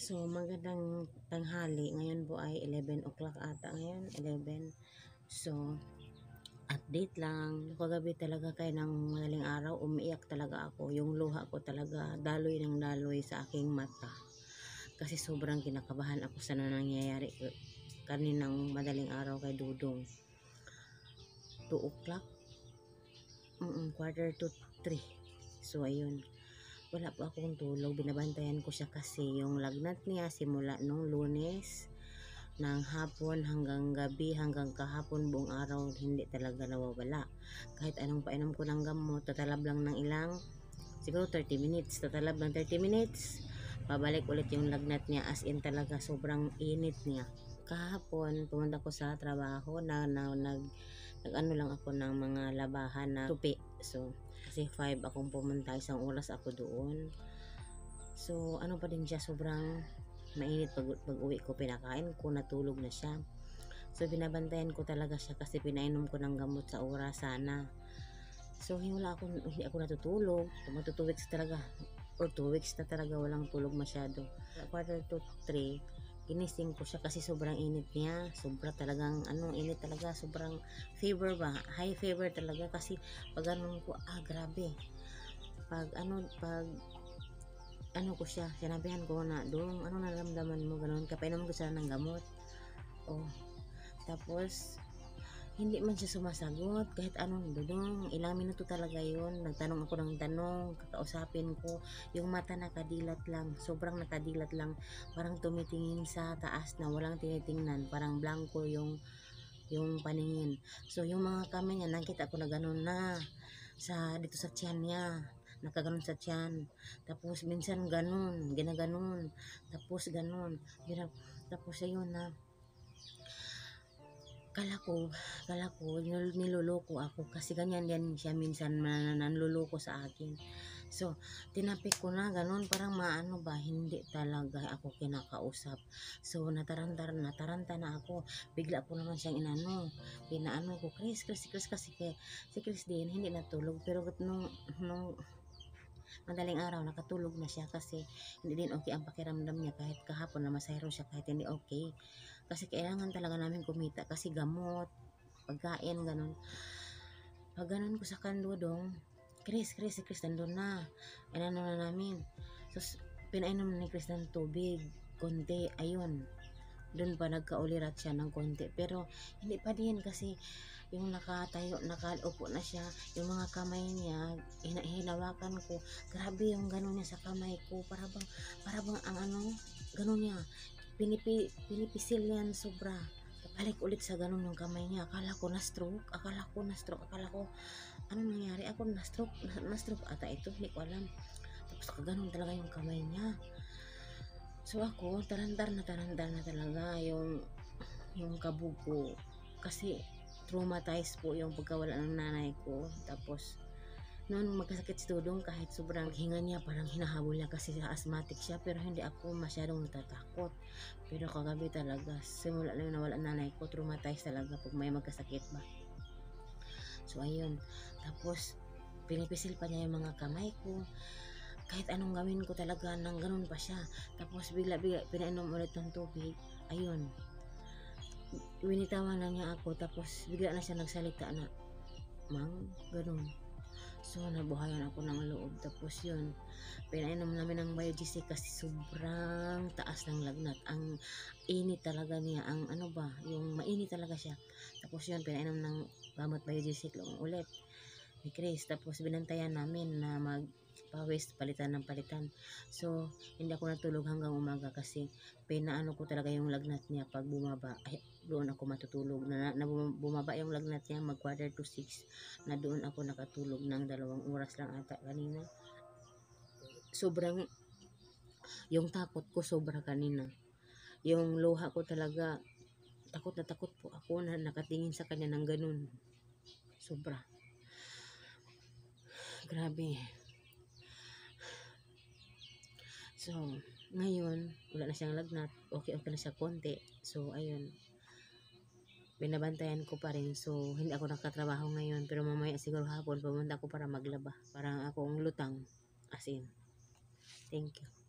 So, magandang tanghali. Ngayon po ay 11 o'clock ata ngayon. 11. So, update lang. Kagabi talaga kay ng madaling araw, umiiyak talaga ako. Yung luha ko talaga, daloy ng daloy sa aking mata. Kasi sobrang kinakabahan ako sa nangyayari kaninang madaling araw kay Dudong. 2 o'clock? Quarter to 3. So, ayun. Wala po akong tulog, binabantayan ko siya kasi yung lagnat niya simula nung Lunes ng hapon hanggang gabi, hanggang kahapon buong araw, hindi talaga nawawala. Kahit anong painom ko ng gamot, tatalab lang ng ilang, siguro 30 minutes, tatalab ng 30 minutes, pabalik ulit yung lagnat niya, as in talaga sobrang init niya. Kahapon pumunta ko sa trabaho na nag-ano lang ako ng mga labahan na tupi. So kasi 5 akong pumunta, isang oras ako doon. So ano pa din siya, sobrang mainit. Pag uwi ko, pinakain ko, natulog na siya. So binabantayan ko talaga siya kasi pinainom ko ng gamot sa oras sana. So hindi ako natutulog. Magto 2 weeks talaga, or 2 weeks na talaga walang tulog masyado. Quarter to 3 ginising ko siya kasi sobrang init niya. Sobra talagang init talaga, sobrang fever ba, high fever talaga. Kasi pag ko, grabe. Pag ko siya, sinabihan ko na, Dong, ano naramdaman mo, ganun, kapainom ko siya ng gamot. Tapos hindi man siya sumasagot kahit anong, Dudong, ilang minuto talaga yun. Nagtanong ako ng tanong, kakausapin ko, yung mata nakadilat lang, sobrang nakadilat lang, parang tumitingin sa taas na walang tinitingnan, parang blanco yung paningin. So yung mga kamay niya, nakita ko na ganun na dito sa tiyan niya, nakaganon sa tiyan. Tapos minsan ganun, ginaganon, tapos ganun, tapos ayun na, kala ko niloloko ako kasi ganyan din siya minsan, nanloloko sa akin. So tinapik ko na ganun, parang maano ba, hindi talaga ako kinakausap. So nataranta na ako, bigla ko naman siyang pinaano ko, Chris kasi si Chris din hindi natulog, pero nung madaling araw nakatulog na siya kasi hindi din okay ang pakiramdam niya. Kahit kahapon na masayro siya kahit hindi okay, kasi kailangan talaga namin kumita kasi gamot, pagkain, ganun. Pag ganun ko sa Dudong, Chris nandun na, inano na namin. So pinainom ni Chris ng tubig konti, ayun, doon pa nagkaulirat siya ng konti, pero hindi pa din kasi yung nakatayo, nakaupo na siya, yung mga kamay niya, hinawakan ko, grabe yung gano'n niya sa kamay ko, para bang ang gano'n niya, pinipisil yan sobra. Balik ulit sa gano'n yung kamay niya, akala ko na-stroke, akala ko, ano nangyari, ako na-stroke ata ito, hindi ko alam. Tapos kaganon talaga yung kamay niya. So ako, tarandar na talaga yung kabog ko, kasi traumatized po yung pagkawala ng nanay ko. Tapos noon magkasakit si Dudong, kahit sobrang hinga niya, parang hinahabol niya kasi asthmatic siya, pero hindi ako masyadong natatakot. Pero kagabi talaga, simula na yung nawala nanay ko, traumatized talaga pag may magkasakit ba. So ayun, tapos pinipisil pa niya yung mga kamay ko, kahit anong gawin ko talaga, nang ganun pa siya. Tapos bigla pinainom ulit ng tubig, ayun, winitawan lang niya ako, tapos bigla na siya nagsalita na, Mang, ganun. So nabuhayan ako ng loob. Tapos yun, pinainom namin ng Biogesic kasi sobrang taas ng lagnat, ang init talaga niya, ang yung mainit talaga siya. Tapos yun, pinainom ng gamot Biogesic lang ulit ni Chris. Tapos binantayan namin na magpawis, palitan. So hindi ako natulog hanggang umaga kasi pinaano ko talaga yung lagnat niya. Pag bumaba, doon ako matutulog na bumaba yung lagnat niya, mag quarter to 6 na, doon ako nakatulog ng 2 oras lang ata kanina. Sobrang yung takot ko sobra kanina, yung luha ko talaga, takot na takot po ako na nakatingin sa kanya ng ganun, sobra, grabe. So ngayon wala na siyang lagnat, okay na siya konti. So ayun, binabantayan ko pa rin. So hindi ako nakatrabaho ngayon, pero mamaya siguro hapon pumunta ako para maglaba, parang akong lutang, as in. Thank you.